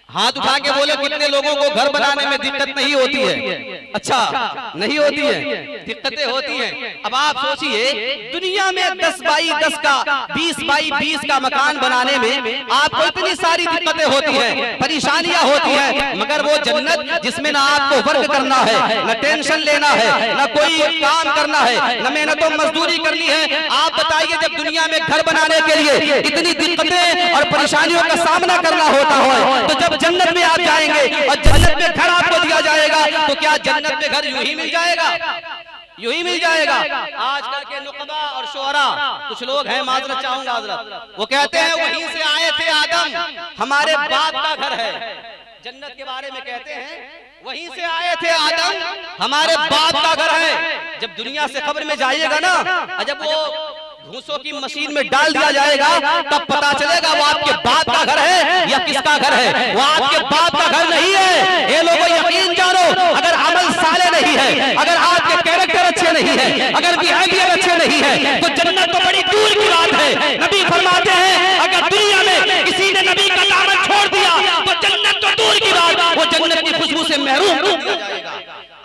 हाथ उठा के बोले कितने लोगों को घर बनाने में दिक्कत नहीं होती है? अच्छा, नहीं होती है, दिक्कतें होती हैं। अब आप सोचिए दुनिया में 10 बाई 10 का 20 बाई 20 का मकान बनाने में आपको इतनी सारी दिक्कतें होती हैं, परेशानियां होती हैं, मगर वो जन्नत जिसमें ना आपको वर्क करना है, न टेंशन लेना है, न कोई काम करना है, न मेहनतों मजदूरी करनी है। आप बताइए जब दुनिया में घर बनाने के लिए इतनी दिक्कतें और परेशानियों का सामना करना होता है, तो जब जन्नत में आप जाएंगे और जन्नत में घर आपको दिया जाएगा, तो क्या जन्नत में घर यूं ही मिल जाएगा? यूं ही मिल जाएगा? आजकल के नुकबा और शोहरा कुछ लोग हैं, माजरत चाहूंगा हजरत, वो कहते हैं वहीं से आए थे आदम, हमारे बाप का घर है। जन्नत के बारे में कहते हैं वहीं से आए थे आदम, हमारे बाप का घर है। जब दुनिया से कब्र में जाइएगा ना, जब वो भूसों की मशीन में डाल दिया जाएगा, तब पता चलेगा वो आपके बाप का घर है या किसका घर है। वो आपके बाप का घर नहीं है। ये लोगों यकीन जानो, अगर अमल साले नहीं है, अगर आपके कैरेक्टर अच्छे नहीं है, अगर बिहेवियर अच्छे नहीं है, तो जन्नत तो बड़ी दूर की बात है। नबी फरमाते हैं अगर दुनिया में किसी ने नबी का दामन छोड़ दिया तो जन्नत तो दूर की बात, वो जन्नत की खुशबू से महरूम हो जाएगा।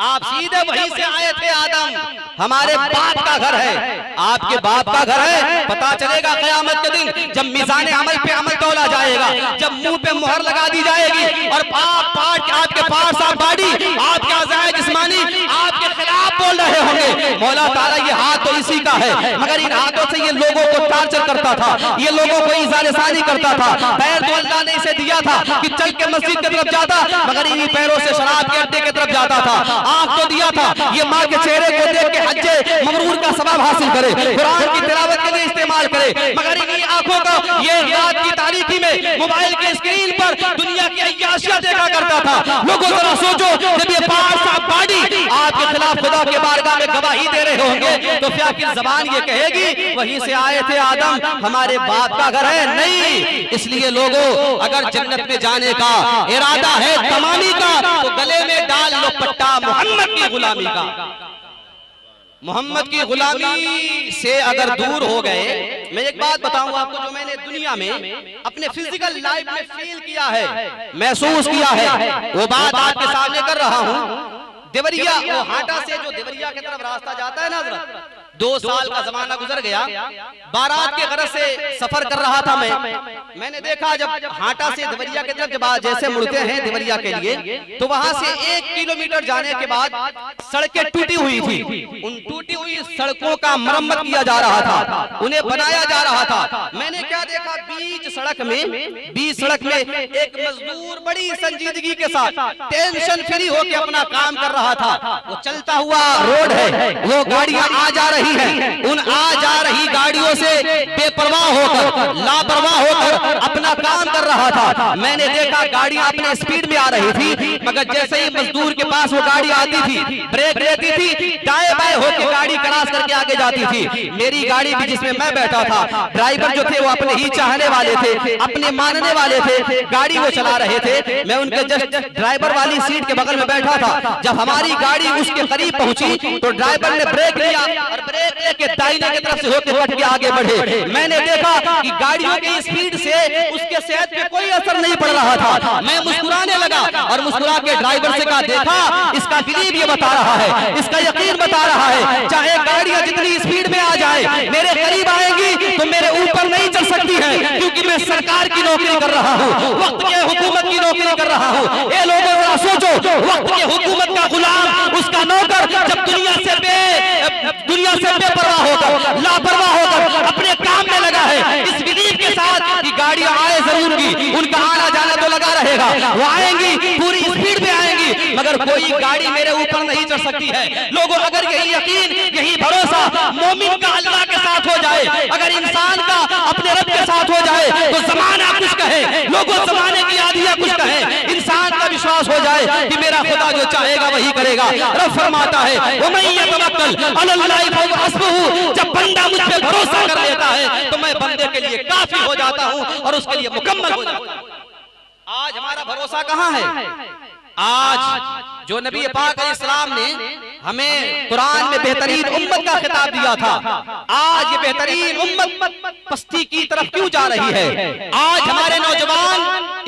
आप सीधे वहीं से आए थे आदम, हमारे बाप का घर है। आपके बाप का घर है, पता चलेगा क़यामत के दिन जब मीज़ान अमल पे अमल तौला जाएगा, जब मुंह पे मुहर लगा दी जाएगी और आपके पार्ट्स ऑफ बॉडी, आपके अज़ाए जिस्मानी आपके खिलाफ बोल रहे होंगे, मौला ताला ये हाथ तो इसी का है, मगर इन हाथों से ये लोगों को टार्चर करता था, ये लोगों को इज़ार-ए-सानी करता था। पैर तो अल्लाह ने इसे दिया था कि चल के मस्जिद की तरफ जाता, मगर इन्हीं पैरों से शराब के अड्डे की तरफ जाता था। आंख तो दिया था ये माँ के चेहरे को देख के हज्जे मबरूर का सवाब हासिल करे, कुरान की तिलावत के लिए इस्तेमाल करे, मगर इन्हीं आंखों को ये रात की तारीकी में मोबाइल के स्क्रीन पर दुनिया की अय्याशियां देखा करता था। लोगों जरा सोचो, जब ये पार्ट्स ऑफ बॉडी आपके खिलाफ खुदा के बारगाह में गवाही दे रहे होंगे, तो क्या कि जबान ये कहेगी वहीं से आए थे आदम, हमारे बाप का घर है? नहीं। इसलिए लोगों अगर जन्नत में जाने का इरादा है तमामी का, तो गले में डाल लो पट्टा मोहम्मद की गुलामी का। मोहम्मद की गुलामी से अगर दूर हो गए, मैं एक बात बताऊं आपको जो मैंने दुनिया में अपने फिजिकल लाइफ में फील किया है, महसूस किया है, वो बात आपके सामने कर रहा हूं। देवरिया, वो हाटा से जो देवरिया की तरफ रास्ता जाता है ना हजरत, 2 साल का जमाना गुजर गया, बारात के गरज से सफर कर रहा था मैंने देखा जब हाटा से देवरिया की तरफ जब जैसे मुड़ते हैं देवरिया के लिए, तो वहां से 1 किलोमीटर जाने के बाद सड़कें टूटी हुई थी। उन टूटी हुई सड़कों का मरम्मत किया जा रहा था, उन्हें बनाया जा रहा था। मैंने क्या देखा, बीच सड़क में एक मजदूर बड़ी संजीदगी के साथ टेंशन फ्री होकर अपना काम कर रहा था। वो चलता हुआ रोड है, वो गाड़ियां आ जा रही है, उन आ जा रही गाड़ियों से बेपरवाह होकर, लापरवाह होकर अपना काम कर रहा था। मैंने देखा गाड़ियां अपने स्पीड में आ रही थी, मगर जैसे ही मजदूर के पास वो गाड़ी आती थी, ब्रेक लेती थी, दाएं बाएं होकर गाड़ी क्रॉस करके आगे जाती थी। मेरी गाड़ी भी जिसमें मैं बैठा था, ड्राइवर जो थे वो अपने ही चाहने वाले थे, अपने मानने वाले थे, गाड़ी वो चला रहे थे। मैं उनके जस्ट ड्राइवर वाली सीट के बगल में बैठा था। जब हमारी गाड़ी उसके करीब पहुंची तो ड्राइवर ने ब्रेक लिया और ब्रेक लेके दाहिने की तरफ से होकर कट के आगे बढ़े। मैंने देखा कि गाड़ियों की स्पीड से उसके सेहत पे कोई असर नहीं पड़ रहा था। मैं मुस्कुराने लगा और मुस्कुरा के ड्राइवर से कहा, देखा इसका बिलीव ये बता रहा है, इसका यकीन बता रहा है, चाहे गाड़ियां जितनी स्पीड में आ जाए, मेरे करीब आएंगी तो मेरे ऊपर नहीं चल सकती है, क्योंकि मैं सरकार की नौकरी कर रहा हूँ, वक्त के हुकूमत की नौकरी कर रहा हूँ। ये लोगों जरा सोचो, वक्त के हुकूमत का गुलाम, उसका नौकर जब दुनिया से बेपरवाह होकर, लापरवाह होकर अपने काम में लगा है, इस बिलीव के साथ कि गाड़ियां आए जरूर की, उनका आना जाना तो लगा रहेगा, वो आएंगी, पूरी स्पीड में आएंगी, मगर कोई गाड़ी मेरे ऊपर नहीं चढ़ सकती है। लोगों अगर यही यकीन, यही भरोसा मोमिन का अल्लाह के साथ हो जाए, अगर इंसान का अपने रब के साथ हो जाए, तो जमाना कुछ कहे, लोगों जमाने की आधिया कुछ कहे, इंसान का विश्वास हो जाए कि मेरा खुदा जो चाहेगा वही करेगा। रब फरमाता है, जब बंदा मुझ पे भरोसा कर लेता है तो मैं बंदे के लिए काफी हो जाता हूं और उसके लिए मुकम्मल हो जाता हूं। आज हमारा भरोसा कहां है? आज जो नबी पाक अलैहिस्सलाम ने हमें कुरान में बेहतरीन उम्मत का खिताब दिया था, आज ये बेहतरीन उम्मत पस्ती की तरफ क्यों जा रही है? आज हमारे नौजवान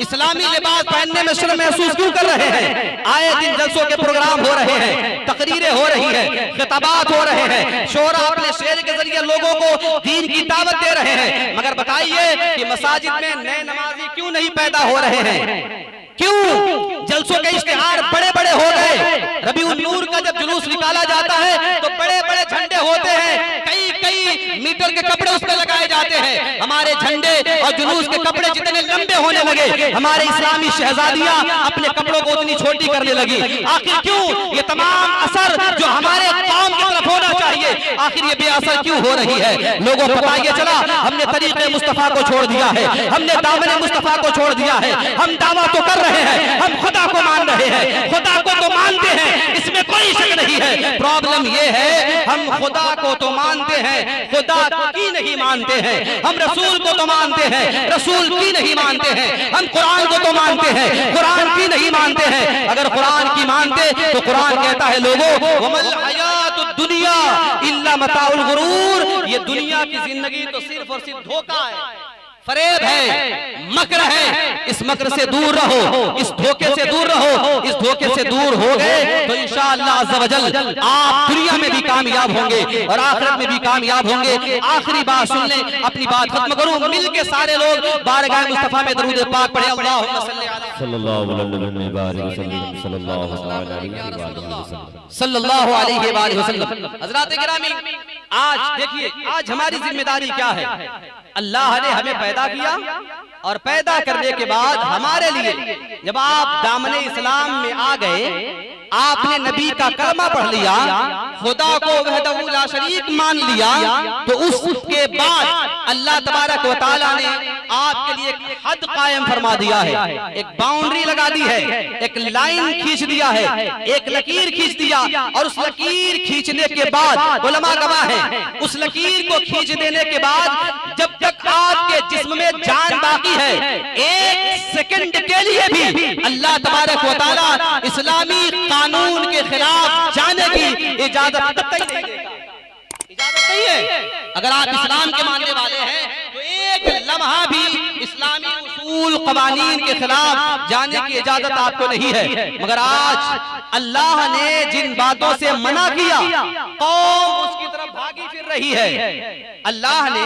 इस्लामी लिबास पहनने में शर्म महसूस क्यों कर रहे हैं? आए दिन जलसों के प्रोग्राम हो रहे हैं, तकरीरें हो रही हैं, खिताबात हो रहे हैं, शोरा अपने शेर के जरिए लोगों को दीन की दावत दे रहे हैं, मगर बताइए कि मसाजिद में नए नमाजी क्यों नहीं पैदा हो रहे हैं? क्यों जलसों के इश्तिहार बड़े बड़े हो गए? रबीउल नूर का जब जुलूस निकाला जाता है तो बड़े बड़े झंडे होते हैं, कई कई मीटर के कपड़े उस पर लगाए जाते हैं। हमारे झंडे और जुलूस के कपड़े जितने लंबे होने लगे, हमारे इस्लामी शहजादियां अपने कपड़ों को उतनी छोटी करने लगी। आखिर क्यों? ये तमाम असर जो हमारे कौम की तरफ होना चाहिए, आखिर ये बेअसर क्यों हो रही है? लोगों को पता ये चला हमने तरीके मुस्तफा को छोड़ दिया है, हमने दामन मुस्तफा को छोड़ दिया है। हम दावा तो कर रहे हैं, हम खुदा को मान रहे हैं, खुदा को तो मानते हैं, इसमें कोई शक नहीं है। प्रॉब्लम ये है हम खुदा को तो मानते हैं, खुदा की नहीं मानते हैं। हम रसूल को तो मानते हैं, रसूल की नहीं मानते हैं। हम कुरान को तो मानते हैं, कुरान की नहीं मानते हैं। अगर कुरान की मानते तो कुरान कहता है लोगों वमल हयातुद दुनिया इल्ला मताउल गुरूर, ये दुनिया की जिंदगी तो सिर्फ और सिर्फ धोखा है, फरेब है, मकर है। इस मकर से दूर रहो, इस धोखे से दूर रहो। इस धोखे से दूर हो गए तो इंशाअल्लाह अज़्ज़ व जल आप दुनिया में भी कामयाब होंगे और आखिरत में भी कामयाब होंगे। आखिरी बात सुन लें, अपनी बात खत्म करूं। मिल के सारे लोग बारगाह मुस्तफा में दरूद पाक पढ़े, अल्लाहुम्मा सल्लल्लाहु अलैहि वसल्लम। हज़रात गिरामी, आज देखिए, आज हमारी जिम्मेदारी क्या है? अल्लाह ने हमें पैदा किया और पैदा करने के बाद हमारे लिए जब आप दामने इस्लाम में आ गए, आपने नबी का कलमा पढ़ लिया, खुदा को वहदहू ला शरीक मान लिया, तो उसके बाद अल्लाह तबारक व तआला ने आपके लिए एक हद कायम फरमा दिया है, एक बाउंड्री लगा दी है, एक लाइन खींच दिया है, एक लकीर खींच दिया। और उस लकीर खींचने के बाद उलमा गवाह है, उस लकीर को खींच देने के बाद जब तक आपके जिस्म में जान बाकी है, एक सेकंड के लिए भी अल्लाह तबारक व तआला इस्लामी कानून के खिलाफ जाने की इजाजत कतई नहीं देगा, इजाजत नहीं है। अगर आप इस्लाम के मानने वाले हैं तो एक लम्हा भी इस्लामी उसूल कवानीन के खिलाफ जाने की इजाजत आपको नहीं है। मगर आज अल्लाह ने जिन बातों से मना किया, कौम उसकी तरफ भागी फिर रही है। अल्लाह ने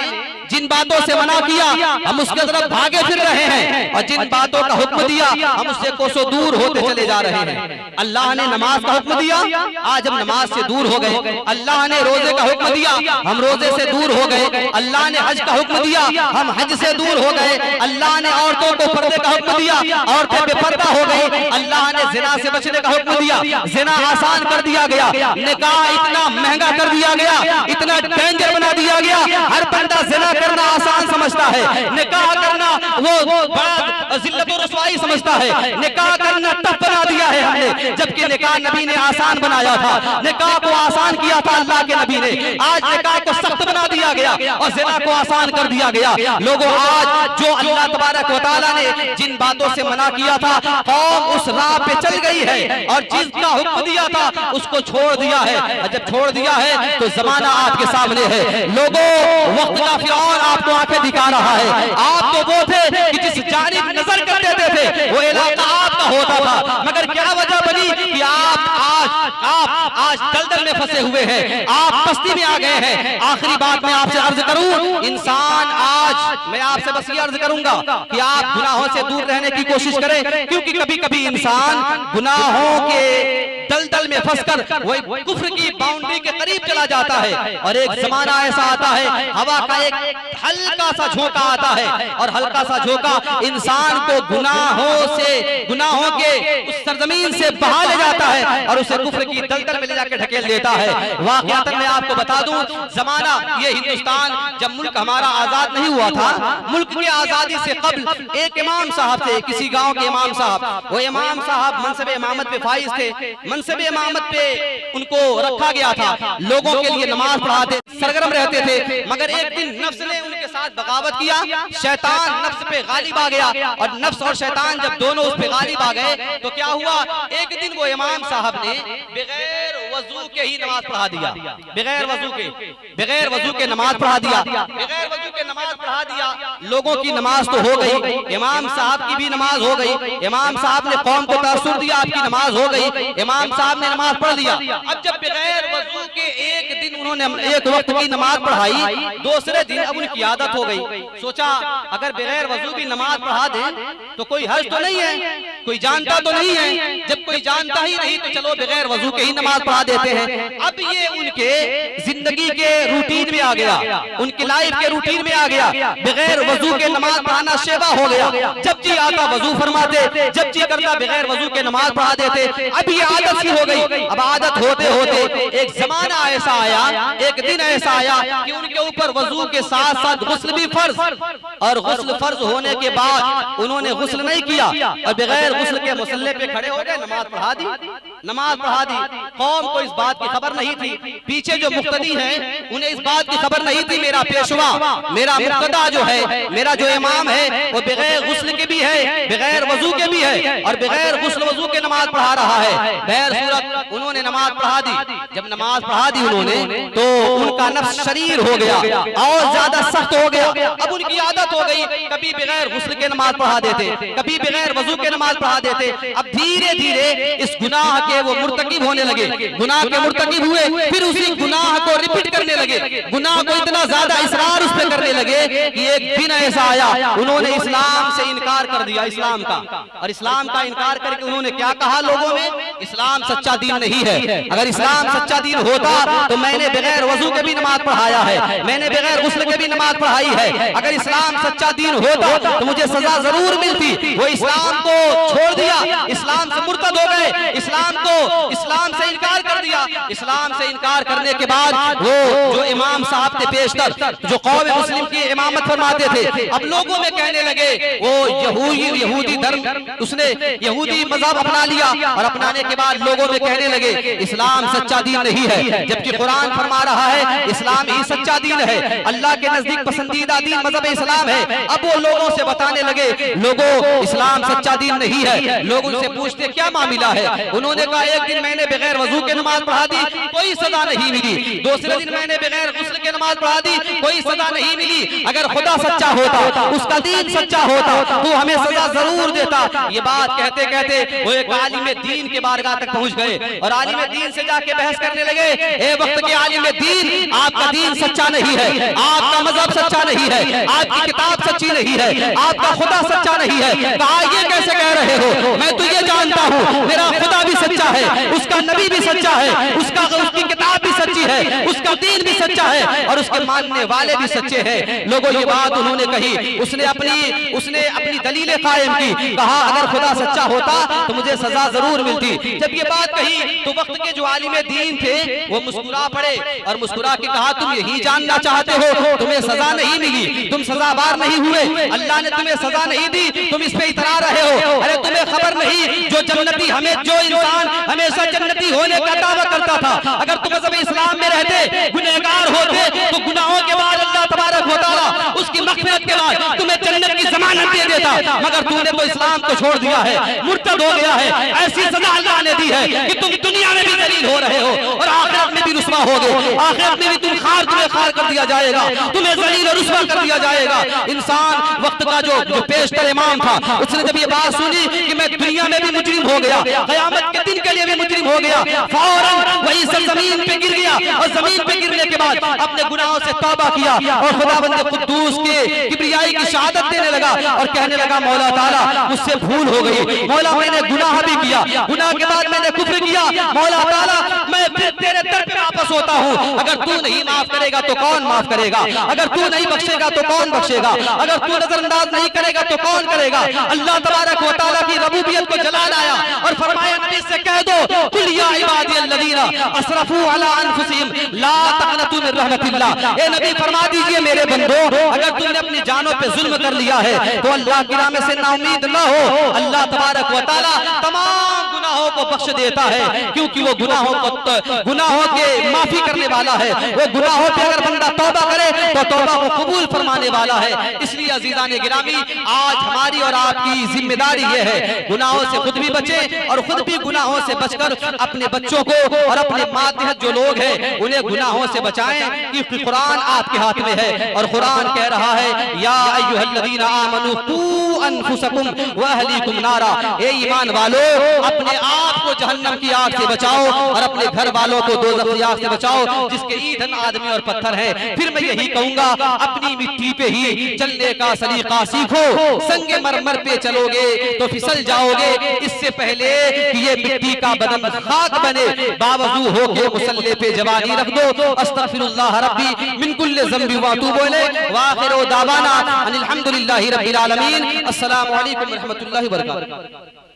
जिन बातों से मना किया, हम उसके तरफ भागे फिर रहे हैं, और जिन बातों का हुक्म दिया, हम उससे कोसों दूर होते चले जा रहे हैं। अल्लाह ने नमाज का हुक्म दिया, आज हम नमाज से दूर हो गए। अल्लाह ने रोजे का हुक्म दिया, हम रोजे से दूर हो गए। अल्लाह ने हज का हुक्म दिया, हम हज से दूर हो गए। अल्लाह ने औरतों को पर्दे का हुक्म दिया, औरतें बेपर्दा हो गई। अल्लाह ने जिना से बचने का हुक्म दिया, जिना आसान कर दिया गया। निकाह इतना महंगा कर दिया गया, इतना डेंजर बना दिया गया, हर बंदा जिना करना आसान समझता है, निकाह करना वो बड़ा जिल्लत और रुसवाई समझता है। निकाह करना टफ बना दिया है हमने, जबकि निकाह नबी ने आसान बनाया था। निकाह को आसान किया था अल्लाह के नबी ने, आज निकाह को सख्त बना दिया गया और जिना को आसान कर दिया गया। लोगों, आज जो अल्लाह तबारक व तआला ने जिन बातों से मना किया था, कौम उस राह पे चल गई है और जिसका हुक्म दिया था उसको छोड़ दिया है। और जब छोड़ दिया है तो जमाना आपके सामने है। लोगों, वक्त का फिरौन आपको आंखें दिखा रहा है। आप तो वो थे कि जिस जानिब नजर कर देते थे वो इलाका आपका होता था, मगर क्या वजह बनी कि आप आज दलदल में फंसे हुए हैं, आप पस्ती में आ गए हैं। आखिरी बात मैं आपसे अर्ज करूं, इंसान आज मैं आपसे बस ये अर्ज करूंगा कि आप गुनाहों से दूर रहने की कोशिश करें, क्योंकि कभी कभी इंसान गुनाहों के दलदल में फंसकर वो कुफ्र की बाउंड्री के करीब चला जाता है। और एक जमाना ऐसा आता है, हवा का एक हल्का सा झोंका आता है और हल्का सा झोंका इंसान को गुनाहों के उस सरजमीन से बहा ले जाता है और उसे कुफ्र की दलदल में ले जाकर ढकेल देता है। वाकयातन मैं आपको बता दूं, जमाना ये हिंदुस्तान जब मुल्क हमारा आजाद नहीं हुआ था, मुल्क की आजादी से कबल एक इमाम साहब थे, किसी गांव के इमाम साहब। वो इमाम साहब मनसब इमामत पे फाइज थे, मनसब इमामत पे उनको रखा गया था, लोगों के लिए नमाज पढ़ाते, सरगर्म रहते थे। मगर एक दिन नफ्स ने उनके साथ बगावत किया, शैतान नफ्स पे गालिब आ गया और नफ्स और शैतान जब दोनों उस पे गालिब आ गए तो क्या हुआ, एक दिन वो इमाम साहब ने बगैर वजू के ही नमाज पढ़ा दिया, बगैर वजू के नमाज पढ़ा दिया, बगैर वजू के नमाज पढ़ा दिया। लोगों की नमाज तो हो गई, इमाम साहब की भी नमाज हो गई, इमाम साहब ने कौम को तासुर दिया, आपकी नमाज हो गई, इमाम साहब ने नमाज पढ़ लिया। अब जब बगैर वजू के एक दिन उन्होंने एक वक्त की नमाज पढ़ाई, दूसरे दिन अब उनकी आदत हो गई। सोचा अगर बगैर वजू भी नमाज पढ़ा दे तो कोई हर्ज तो नहीं है, कोई जानता तो नहीं है। जब कोई जानता ही नहीं तो चलो बगैर वजू के ही नमाज पढ़ा देते हैं। अब ये उनके जिंदगी के रूटीन में आ गया, उनकी लाइफ के रूटीन में आ गया। बगैर वजू के नमाज पढ़ाना शेवा हो गया। जब जी आता वजू फरमाते, जब जी करता बगैर वजू के नमाज पढ़ा देते। अब ये आदत सी हो गई। अब आदत होते होते एक जमाना ऐसा आया, एक दिन ऐसा आया कि उनके ऊपर वजू के साथ साथ गुस्ल भी फर्ज, और गुस्ल फर्ज होने के बाद उन्होंने गुस्ल नहीं किया और बगैर गुस्ल के मुसल्ले पे खड़े हो गए, नमाज पढ़ा दी, नमाज पढ़ा दी। कौम को इस बात की खबर नहीं थी, पीछे जो मुक्तदी हैं उन्हें इस बात की खबर नहीं थी मेरा पेशवा, मेरा मुक्तदा जो है, मेरा जो इमाम है वो बगैर गुस्ल के भी है, बगैर वजू के भी है और बगैर गुस्ल वजू के नमाज पढ़ा रहा है। बहर सूरत उन्होंने नमाज पढ़ा दी। जब नमाज पढ़ा दी उन्होंने तो उनका नफ्स शरीर हो गया और ज्यादा सख्त हो गया। अब उनकी आदत हो गई, कभी बगैर गुस्ल के नमाज पढ़ा देते, कभी बगैर वजू के नमाज पढ़ा देते। अब धीरे धीरे इस गुनाह के वो मुर्तकिब होने लगे, गुनाह के मुर्तकिब हुए, फिर उसी गुनाह को रिपीट करने लगे, गुनाह को इतना ज्यादा इसरार उस पे करने लगे कि एक दिन ऐसा आया उन्होंने इस्लाम से इनकार कर दिया, इस्लाम का। और इस्लाम का इनकार करके उन्होंने क्या कहा लोगों में, इस्लाम सच्चा दीन नहीं है। अगर इस्लाम सच्चा दीन होता तो मैंने बगैर वजू के भी नमाज पढ़ाया है, मैंने बगैर गुस्ल के भी नमाज पढ़ाई है। अगर इस्लाम सच्चा दीन होता तो मुझे सजा जरूर मिलती। वो इस्लाम को छोड़ दिया, इस्लाम से मुर्तद हो गए, इस्लाम से इनकार कर दिया। इस्लाम से इनकार करने के बाद वो जो इमाम साहब थे पेशतर, जो कौम मुस्लिम की इमामत फरमाते थे, अब लोगों में कहने लगे वो यहूदी धर्म, उसने यहूदी मजहब अपना लिया और अपनाने के बाद लोगों में कहने लगे इस्लाम सच्चा दीन नहीं है, जबकि कुरान फरमा रहा है इस्लाम ही सच्चा दीन है, अल्लाह के नजदीक पसंदीदा दीन मजहब इस्लाम है। अब वो लोगों से बताने लगे लोगों इस्लाम सच्चा दीन नहीं है। लोग उनसे पूछते क्या मामला है, उन्होंने कहा एक दिन मैंने बगैर वजू के नमाज पढ़ा दी, कोई सजा नहीं मिली, दूसरे दिन मैंने बगैर गुस्ल के नमाज पढ़ा दी, कोई सजा नहीं मिली। अगर खुदा सच्चा होता, उसका दीन सच्चा होता तो हमें सजा जरूर देता। ये बात कहते कहते वो एक आलिम दीन के बारगाह तक पहुंच गए और आलिम दीन से जाके बहस करने लगे, ए वक्त के आलिम दीन, आपका दीन सच्चा नहीं है, आपका मजहब सच्चा नहीं है, आपकी किताब सच्ची नहीं है, आपका खुदा सच्चा नहीं है। कहा ये कैसे कह रहे हो, मैं तो ये जानता हूँ मेरा खुदा भी सच्चा है, उसका नबी भी सच्चा है, उसकी किताब भी सच्ची है, उसका दीन भी सच्चा है और उसके मानने वाले भी सच्चे हैं। लोगों ये बात उन्होंने कही, उसने अपनी दलीलें कायम की, कहा अगर खुदा सच्चा होता तो मुझे सजा जरूर मिलती। जब ये बात कही तो वक्त के जो आलिम दीन थे वो मुस्कुरा पड़े और मुस्कुरा के कहा तुम यही जानना चाहते हो, तुम्हें सजा नहीं मिली, तुम सजाबार नहीं हुए, अल्लाह ने तुम्हें सजा नहीं दी, तुम इस पे इतरा रहे हो। अरे तुम्हें खबर नहीं, जो जन्नती जो इंसान हमेशा जन्नती होने का दावा करता था, अगर तुम मज़हब इस्लाम में रहते, गुनहगार होते तो गुनाहों के बाद अल्लाह तबारक व तआला उसकी मग़फ़िरत के बाद तुम्हें जन्नत की ज़मानत दे देता, मगर तूने तो इस्लाम को छोड़ दिया है, मुर्तद हो गया है। ऐसी सजा अल्लाह ने दी है कि तुम दुनिया में भी ज़लील हो रहे हो और आखिरत में भी रुस्वा होगे, आखिरत में भी तुम्हें खार कर दिया जाएगा, तुम्हें ज़लील और रुस्वा कर दिया जाएगा। इंसान वक्त का जो पेशतर इमाम था, उसने जब ये बात सुनी कि मैं दुनिया में भी मुजरिम हो गया, क़यामत के दिन के लिए भी मुजरिम हो गया, फौरन वही जमीन पे गिर गया और जमीन पे गिरने के बाद अपने गुनाहों से तौबा किया और खुदावंद कुद्दूस के किब्रियाई की शहादत देने लगा और कहने लगा मौला ताला मुझसे भूल हो गई, मौला मैंने गुनाह भी किया, गुनाह के बाद मैंने कुफ्र किया, मौला ताला मैं फिर तेरे दर पे वापस होता हूँ। अगर तू नहीं माफ करेगा तो कौन माफ करेगा, अगर तू नहीं बख्शेगा तो कौन बख्शेगा, अगर तू नजरअंदाज नहीं करेगा तो कौन करेगा। अल्लाह तबारक व तआला की रबूबियत को जलाल आया और फरमाया नबी से कह दो कुल या इबादियल्लज़ीना असरफू अला अनफुसिहिम ला तक़नतू मिन रहमतिल्लाह, ए नबी फरमा दीजिए मेरे बंदो अगर तुमने अपनी जानों पे जुल्म कर लिया है तो अल्लाह की रहमत से नाउमीद न हो। अल्लाह तबारक व तआला तमाम गुनाहों को बख्श देता है, क्योंकि वो गुनाहों के माफी करने वाला है। वो गुनाहों पे अगर बंदा तौबा करे तो तौबा को कबूल फरमाने वाला है। इसलिए अजीजान गिरामी, आज हमारी और आपकी जिम्मेदारी ये है, गुनाहों से खुद भी बचे और खुद भी गुनाहों से बचकर अपने बच्चों को और अपने मातहत जो लोग हैं उन्हें गुनाहों से बचाएं, क्योंकि कुरान आपके हाथ में है और कुरान कह रहा है, या अय्युहल्लज़ीना आमनू कू अनफुसकुम व अहलीकुम नारा, ए ईमान वालों, अपने आप को जहन्नम की आग से बचाओ और अपने घर वालों को दोज़ख की आग से बचाओ, जिसके ईंधन आदमी और पत्थर है। फिर मैं यही कहूंगा, अपनी मिट्टी पे ही चलने का सलीका सीखो, संगे मरमर पे चलोगे तो फिसल जाओगे। इससे पहले कि ये मिट्टी का बदन खाक बने, बावजू हो के मुसल्ले पे जवानी रख दो। अस्तगफिरुल्लाह रब्बी मिन कुल्लि ज़ंबि व अतूबु इलैह व आखिरु दावाना अनिल हम्दुलिल्लाहि रब्बिल आलमीन। अस्सलामु अलैकुम व रहमतुल्लाहि व बरकातुहू।